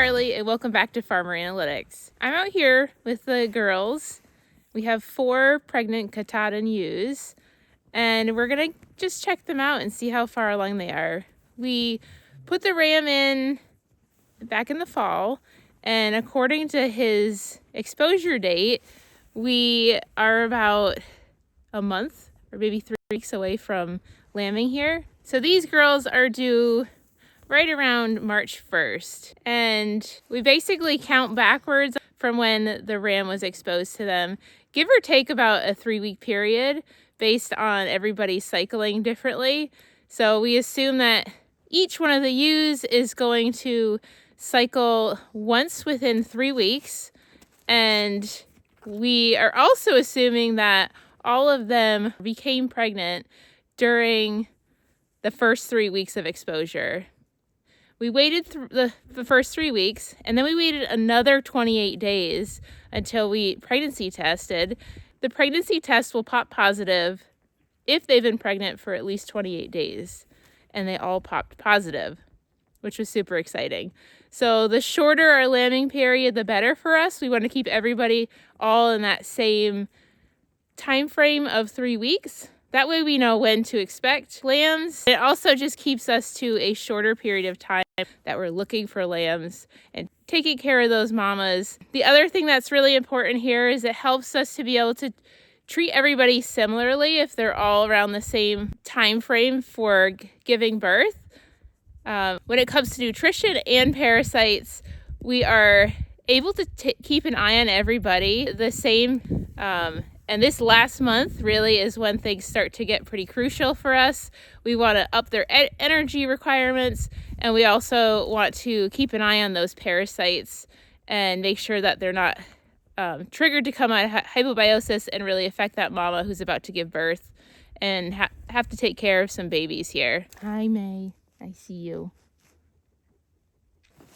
Carly, and welcome back to Farmer Analytics. I'm out here with the girls. We have 4 pregnant Katahdin ewes, and we're gonna just check them out and see how far along they are. We put the ram in back in the fall, and according to his exposure date, we are about a month or maybe 3 weeks away from lambing here. So these girls are due right around March 1st. And we basically count backwards from when the ram was exposed to them, give or take about a 3-week period based on everybody's cycling differently. So we assume that each one of the ewes is going to cycle once within 3 weeks. And we are also assuming that all of them became pregnant during the first 3 weeks of exposure. We waited the first 3 weeks, and then we waited another 28 days until we pregnancy tested. The pregnancy test will pop positive if they've been pregnant for at least 28 days, and they all popped positive, which was super exciting. So the shorter our lambing period, the better for us. We want to keep everybody all in that same time frame of 3 weeks. That way we know when to expect lambs. It also just keeps us to a shorter period of time that we're looking for lambs and taking care of those mamas. The other thing that's really important here is it helps us to be able to treat everybody similarly if they're all around the same time frame for giving birth. When it comes to nutrition and parasites, we are able to keep an eye on everybody the same. And this last month really is when things start to get pretty crucial for us. We want to up their energy requirements, and we also want to keep an eye on those parasites and make sure that they're not triggered to come out of hypobiosis and really affect that mama who's about to give birth and have to take care of some babies here. Hi, May. I see you.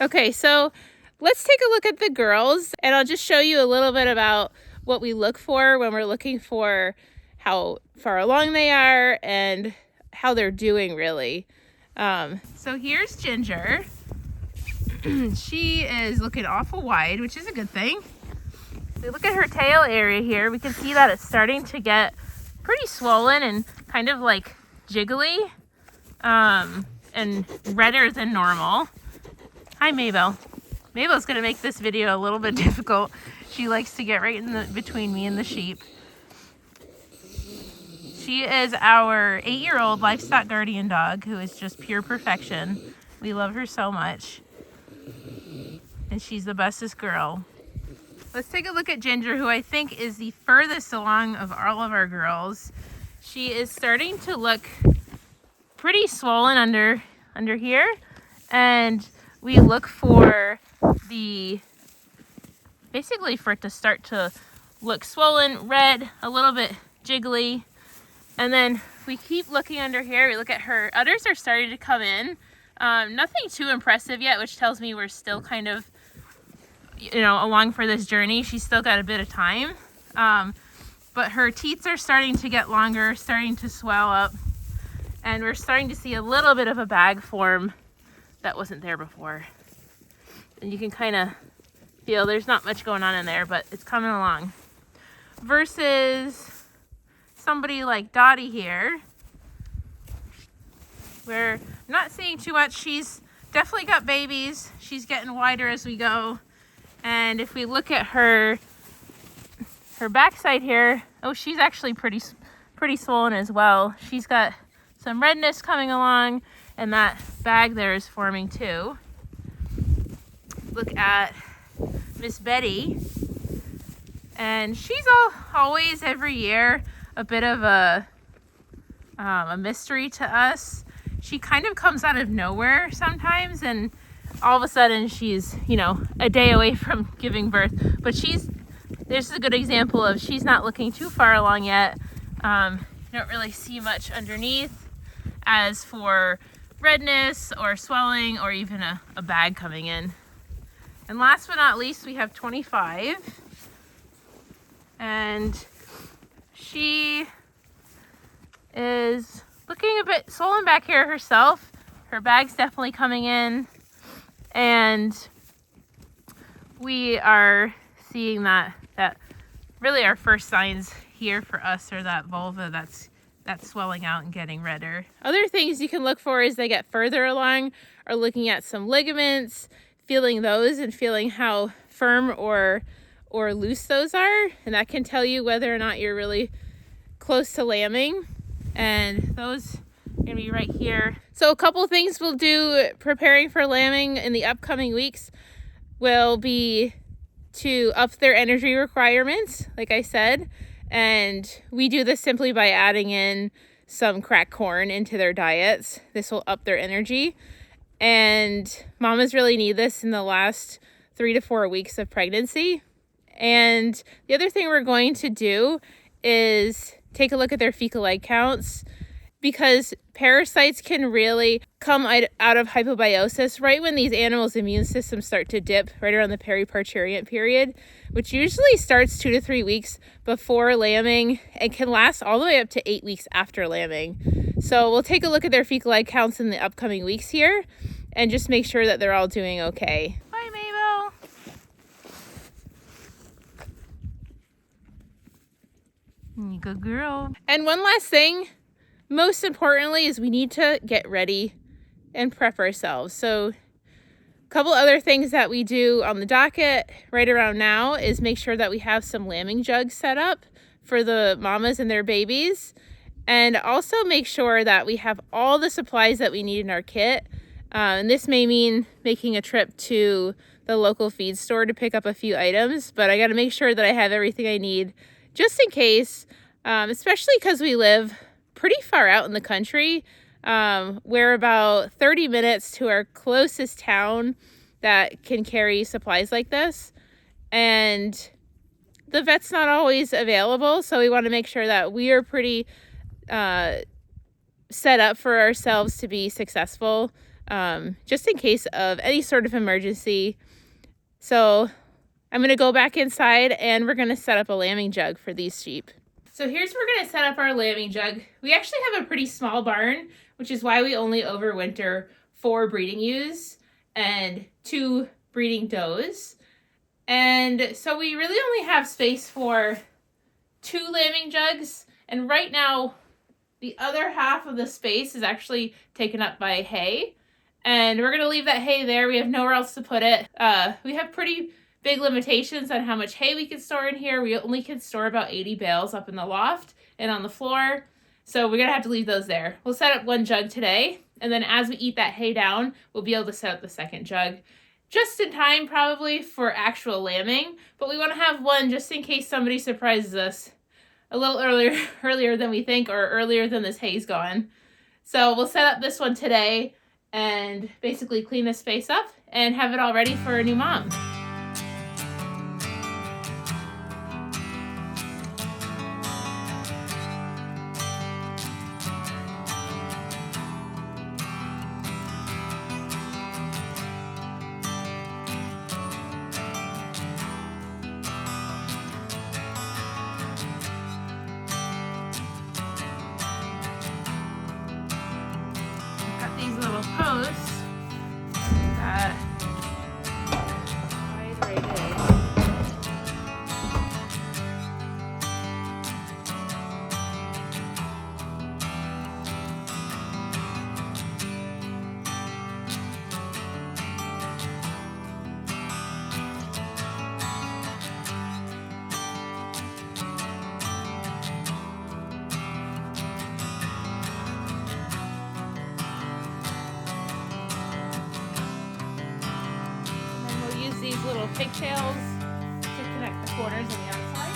Okay, so let's take a look at the girls, and I'll just show you a little bit about what we look for when we're looking for how far along they are and how they're doing really. So here's Ginger. She is looking awful wide, which is a good thing. If we look at her tail area here, we can see that it's starting to get pretty swollen and kind of like jiggly and redder than normal. Hi, Mabel. Mabel's gonna make this video a little bit difficult. She likes to get right in between me and the sheep. She is our 8-year-old livestock guardian dog who is just pure perfection. We love her so much. And she's the bestest girl. Let's take a look at Ginger, who I think is the furthest along of all of our girls. She is starting to look pretty swollen under here. And we look for basically for it to start to look swollen, red, a little bit jiggly. And then we keep looking under here. We look at her udders are starting to come in. Nothing too impressive yet, which tells me we're still kind of, along for this journey. She's still got a bit of time. But her teats are starting to get longer, starting to swell up. And we're starting to see a little bit of a bag form that wasn't there before. And you can kind of feel there's not much going on in there, but it's coming along. Versus somebody like Dottie here, we're not seeing too much. She's definitely got babies. She's getting wider as we go. And if we look at her backside here, oh, she's actually pretty swollen as well. She's got some redness coming along, and that bag there is forming too. Look at Miss Betty, and she's always every year a bit of a mystery to us. She kind of comes out of nowhere sometimes, and all of a sudden she's a day away from giving birth. But there's a good example of she's not looking too far along yet. You don't really see much underneath as for redness or swelling or even a bag coming in. And last but not least, we have 25. And she is looking a bit swollen back here herself. Her bag's definitely coming in. And we are seeing that really our first signs here for us are that vulva that's swelling out and getting redder. Other things you can look for as they get further along are looking at some ligaments, feeling those and feeling how firm or loose those are, and that can tell you whether or not you're really close to lambing. And those are gonna be right here. So a couple things we'll do preparing for lambing in the upcoming weeks will be to up their energy requirements, like I said, and we do this simply by adding in some cracked corn into their diets. This will up their energy, and mamas really need this in the last 3 to 4 weeks of pregnancy. And the other thing we're going to do is take a look at their fecal egg counts, because parasites can really come out of hypobiosis right when these animals' immune systems start to dip, right around the periparturient period, which usually starts 2 to 3 weeks before lambing and can last all the way up to 8 weeks after lambing. So we'll take a look at their fecal egg counts in the upcoming weeks here and just make sure that they're all doing okay. Bye, Mabel. Good girl. And one last thing, most importantly, is we need to get ready and prep ourselves. So a couple other things that we do on the docket right around now is make sure that we have some lambing jugs set up for the mamas and their babies, and also make sure that we have all the supplies that we need in our kit. And this may mean making a trip to the local feed store to pick up a few items, but I got to make sure that I have everything I need just in case, especially because we live pretty far out in the country. We're about 30 minutes to our closest town that can carry supplies like this, and the vet's not always available, so we want to make sure that we are pretty set up for ourselves to be successful, just in case of any sort of emergency. So I'm going to go back inside and we're going to set up a lambing jug for these sheep. So here's where we're going to set up our lambing jug. We actually have a pretty small barn, which is why we only overwinter 4 breeding ewes and 2 breeding does. And so we really only have space for 2 lambing jugs. And right now, the other half of the space is actually taken up by hay. And we're going to leave that hay there. We have nowhere else to put it. We have pretty big limitations on how much hay we can store in here. We only can store about 80 bales up in the loft and on the floor. So we're going to have to leave those there. We'll set up 1 jug today. And then as we eat that hay down, we'll be able to set up the second jug. Just in time probably for actual lambing. But we want to have 1 just in case somebody surprises us a little earlier than we think, or earlier than this hay's gone. So we'll set up this one today and basically clean this space up and have it all ready for a new mom. These little posts that slide right in. These little pigtails to connect the corners on the outside.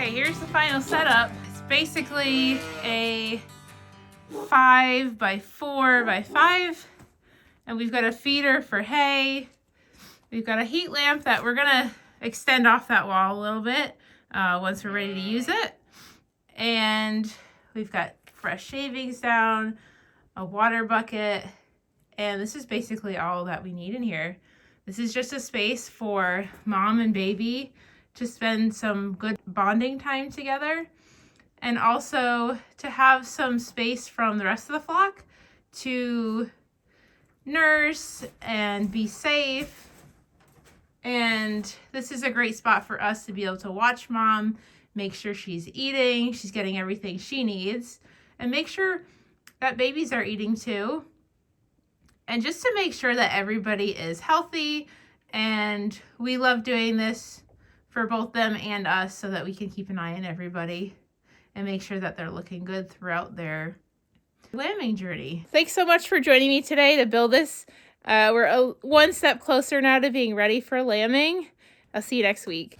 Okay, here's the final setup. It's basically a 5 by 4 by 5, and we've got a feeder for hay. We've got a heat lamp that we're gonna extend off that wall a little bit once we're ready to use it. And we've got fresh shavings down, a water bucket, and this is basically all that we need in here. This is just a space for mom and baby to spend some good bonding time together, and also to have some space from the rest of the flock to nurse and be safe. And this is a great spot for us to be able to watch mom, make sure she's eating, she's getting everything she needs, and make sure that babies are eating too. And just to make sure that everybody is healthy, and we love doing this for both them and us so that we can keep an eye on everybody and make sure that they're looking good throughout their lambing journey. Thanks so much for joining me today to build this. We're one step closer now to being ready for lambing. I'll see you next week.